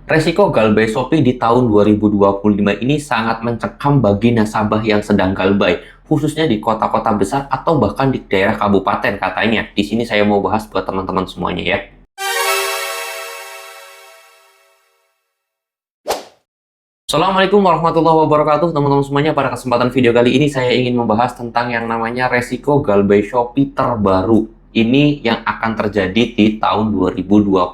Resiko galbay Shopee di tahun 2025 ini sangat mencekam bagi nasabah yang sedang galbay, khususnya di kota-kota besar atau bahkan di daerah kabupaten katanya. Di sini saya mau bahas buat teman-teman semuanya ya. Assalamualaikum warahmatullahi wabarakatuh teman-teman semuanya. Pada kesempatan video kali ini saya ingin membahas tentang yang namanya resiko galbay Shopee terbaru. Ini yang akan terjadi di tahun 2025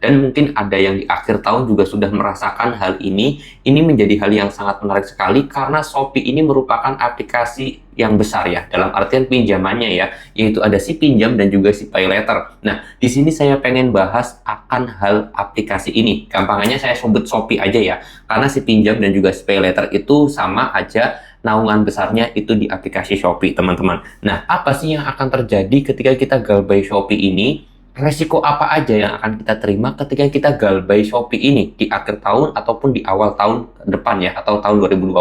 dan mungkin ada yang di akhir tahun juga sudah merasakan hal ini. Ini menjadi hal yang sangat menarik sekali karena Shopee ini merupakan aplikasi yang besar ya, dalam artian pinjamannya ya, yaitu ada si pinjam dan juga si pay later. Nah, di sini saya pengen bahas akan hal aplikasi ini. Gampangannya saya sebut Shopee aja ya, karena si pinjam dan juga si pay later itu sama aja, naungan besarnya itu di aplikasi Shopee, teman-teman. Nah, apa sih yang akan terjadi ketika kita galbay Shopee ini? Resiko apa aja yang akan kita terima ketika kita galbay Shopee ini di akhir tahun ataupun di awal tahun depan ya, atau tahun 2025.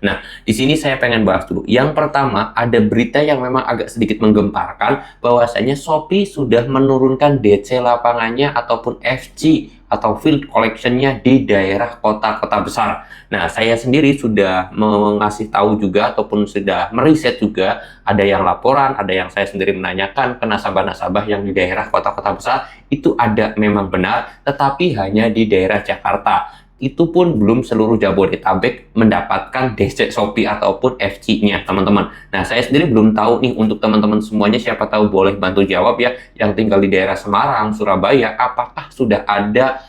Nah, di sini saya pengen bahas dulu. Yang pertama, ada berita yang memang agak sedikit menggemparkan bahwasanya Shopee sudah menurunkan DC lapangannya ataupun FG atau field collection-nya di daerah kota-kota besar. Nah, saya sendiri sudah mengasih tahu juga ataupun sudah meriset juga, ada yang laporan, ada yang saya sendiri menanyakan ke nasabah-nasabah yang di daerah kota-kota besar, itu ada memang benar, tetapi hanya di daerah Jakarta. Itu pun belum seluruh Jabodetabek mendapatkan DC Shopee ataupun FG-nya, teman-teman. Nah, saya sendiri belum tahu nih, untuk teman-teman semuanya, siapa tahu boleh bantu jawab ya, yang tinggal di daerah Semarang, Surabaya, apakah sudah ada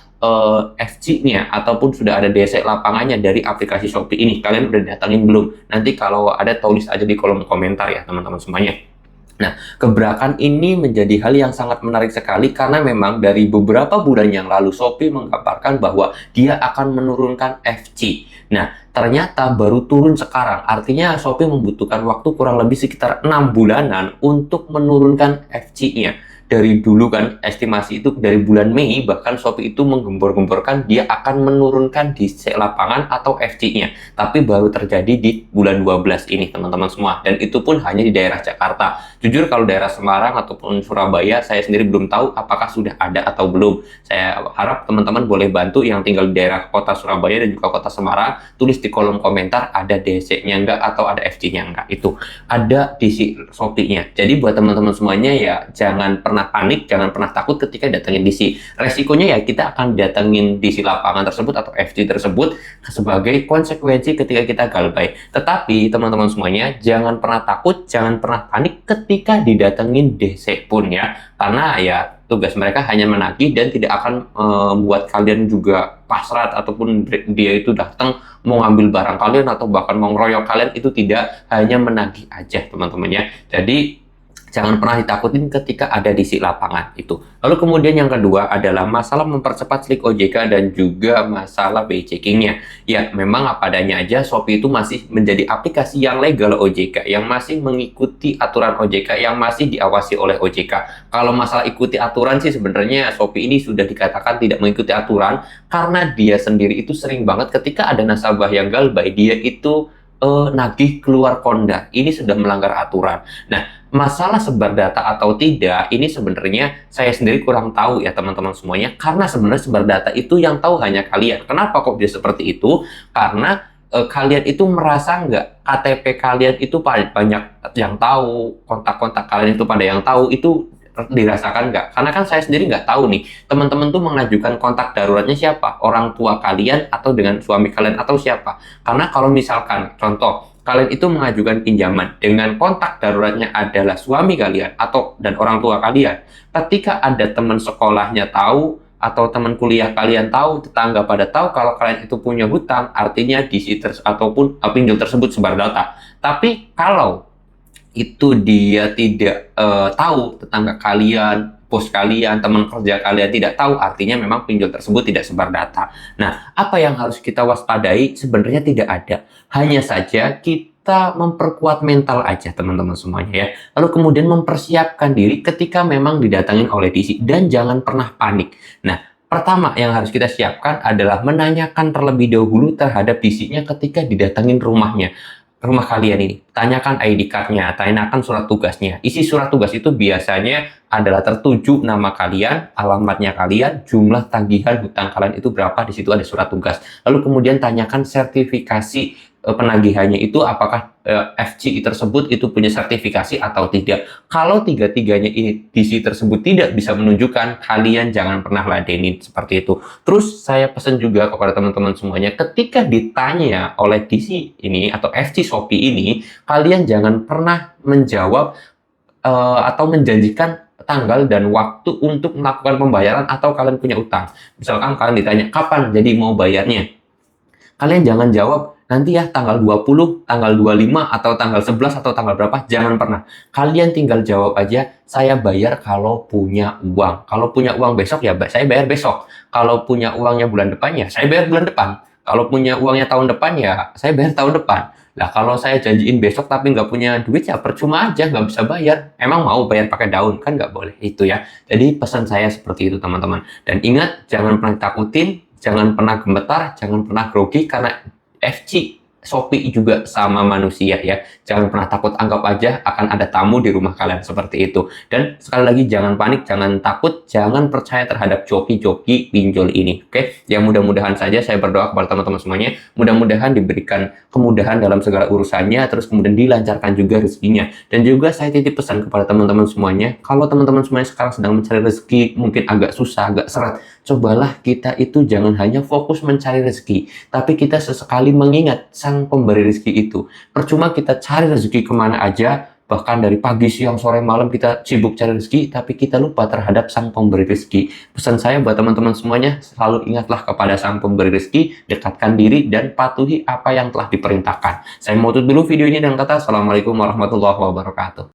FG-nya ataupun sudah ada DC lapangannya dari aplikasi Shopee ini? Kalian udah datangin belum? Nanti kalau ada, tulis aja di kolom komentar ya, teman-teman semuanya. Nah, gebrakan ini menjadi hal yang sangat menarik sekali karena memang dari beberapa bulan yang lalu Shopee menggambarkan bahwa dia akan menurunkan FG. Nah, ternyata baru turun sekarang. Artinya Shopee membutuhkan waktu kurang lebih sekitar 6 bulanan untuk menurunkan FG-nya. Dari dulu kan, estimasi itu dari bulan Mei, bahkan Shopee itu menggembor-gemborkan dia akan menurunkan DC lapangan atau FG-nya. Tapi baru terjadi di bulan 12 ini, teman-teman semua. Dan itu pun hanya di daerah Jakarta. Jujur kalau daerah Semarang ataupun Surabaya, saya sendiri belum tahu apakah sudah ada atau belum. Saya harap teman-teman boleh bantu yang tinggal di daerah kota Surabaya dan juga kota Semarang, tulis di kolom komentar ada DC-nya enggak atau ada FG-nya enggak. Itu ada DC Shopee-nya. Jadi buat teman-teman semuanya ya, jangan pernah panik, jangan pernah takut ketika datangin DC. Resikonya ya kita akan datangin DC lapangan tersebut atau FG tersebut sebagai konsekuensi ketika kita galbay. Tetapi teman-teman semuanya jangan pernah takut, jangan pernah panik ketika didatengin DC pun ya. Karena ya tugas mereka hanya menagih dan tidak akan membuat kalian juga pasrah ataupun dia itu datang mau ngambil barang kalian atau bahkan mau ngeroyok kalian. Itu tidak, hanya menagih aja teman-teman ya. Jadi jangan pernah ditakutin ketika ada di si lapangan itu. Lalu kemudian yang kedua adalah masalah mempercepat slik OJK dan juga masalah BI checking-nya. Ya, memang apa adanya aja, Shopee itu masih menjadi aplikasi yang legal OJK, yang masih mengikuti aturan OJK, yang masih diawasi oleh OJK. Kalau masalah ikuti aturan sih sebenarnya Shopee ini sudah dikatakan tidak mengikuti aturan, karena dia sendiri itu sering banget ketika ada nasabah yang galbay, dia itu nagih keluar konda. Ini sudah melanggar aturan. Nah, masalah sebar data atau tidak, ini sebenarnya saya sendiri kurang tahu ya teman-teman semuanya, karena sebenarnya sebar data itu yang tahu hanya kalian. Kenapa kok bisa seperti itu? Karena kalian itu merasa nggak KTP kalian itu banyak yang tahu, kontak-kontak kalian itu pada yang tahu, itu dirasakan nggak? Karena kan saya sendiri nggak tahu nih, teman-teman tuh mengajukan kontak daruratnya siapa? Orang tua kalian atau dengan suami kalian atau siapa? Karena kalau misalkan contoh, kalian itu mengajukan pinjaman dengan kontak daruratnya adalah suami kalian atau dan orang tua kalian. Ketika ada teman sekolahnya tahu atau teman kuliah kalian tahu, tetangga pada tahu kalau kalian itu punya hutang, artinya ataupun pinjol tersebut sebar data. Tapi kalau itu dia tidak tahu, tetangga kalian, bos kalian, teman kerja kalian tidak tahu, artinya memang pinjol tersebut tidak sebar data. Nah, apa yang harus kita waspadai? Sebenarnya tidak ada. Hanya saja kita memperkuat mental aja teman-teman semuanya ya. Lalu kemudian mempersiapkan diri ketika memang didatangin oleh DC dan jangan pernah panik. Nah, pertama yang harus kita siapkan adalah menanyakan terlebih dahulu terhadap DC-nya ketika didatangin rumahnya. rumah kalian ini. Tanyakan ID card-nya, tanyakan surat tugasnya. Isi surat tugas itu biasanya adalah tertuju nama kalian, alamatnya kalian, jumlah tagihan hutang kalian itu berapa, di situ ada surat tugas. Lalu kemudian tanyakan sertifikasi penagihannya itu apakah FCI tersebut itu punya sertifikasi atau tidak. Kalau tiga-tiganya ini DC tersebut tidak bisa menunjukkan, kalian jangan pernah ladenin seperti itu. Terus saya pesan juga kepada teman-teman semuanya, ketika ditanya oleh DC ini atau FC Shopee ini, kalian jangan pernah menjawab atau menjanjikan tanggal dan waktu untuk melakukan pembayaran atau kalian punya utang. Misalkan kalian ditanya kapan jadi mau bayarnya, kalian jangan jawab nanti ya tanggal 20, tanggal 25, atau tanggal 11, atau tanggal berapa. Jangan pernah. Kalian tinggal jawab aja, saya bayar kalau punya uang. Kalau punya uang besok, ya saya bayar besok. Kalau punya uangnya bulan depan, ya saya bayar bulan depan. Kalau punya uangnya tahun depan, ya saya bayar tahun depan. Nah, kalau saya janjiin besok tapi nggak punya duit, ya percuma aja, nggak bisa bayar. Emang mau bayar pakai daun? Kan nggak boleh. Itu ya. Jadi pesan saya seperti itu, teman-teman. Dan ingat, jangan pernah takutin, jangan pernah gemetar, jangan pernah grogi, karena FC Shopee juga sama manusia ya. Jangan pernah takut, anggap aja akan ada tamu di rumah kalian seperti itu. Dan sekali lagi jangan panik, jangan takut, jangan percaya terhadap joki-joki pinjol ini. Oke, ya mudah-mudahan saja saya berdoa kepada teman-teman semuanya. Mudah-mudahan diberikan kemudahan dalam segala urusannya, terus kemudian dilancarkan juga rezekinya. Dan juga saya titip pesan kepada teman-teman semuanya, kalau teman-teman semuanya sekarang sedang mencari rezeki, mungkin agak susah, agak seret, cobalah kita itu jangan hanya fokus mencari rezeki, tapi kita sesekali mengingat sang pemberi rezeki itu. Percuma kita cari rezeki kemana aja, bahkan dari pagi, siang, sore, malam kita sibuk cari rezeki, tapi kita lupa terhadap sang pemberi rezeki. Pesan saya buat teman-teman semuanya, selalu ingatlah kepada sang pemberi rezeki, dekatkan diri, dan patuhi apa yang telah diperintahkan. Saya mau tutup dulu video ini dengan kata Assalamualaikum warahmatullahi wabarakatuh.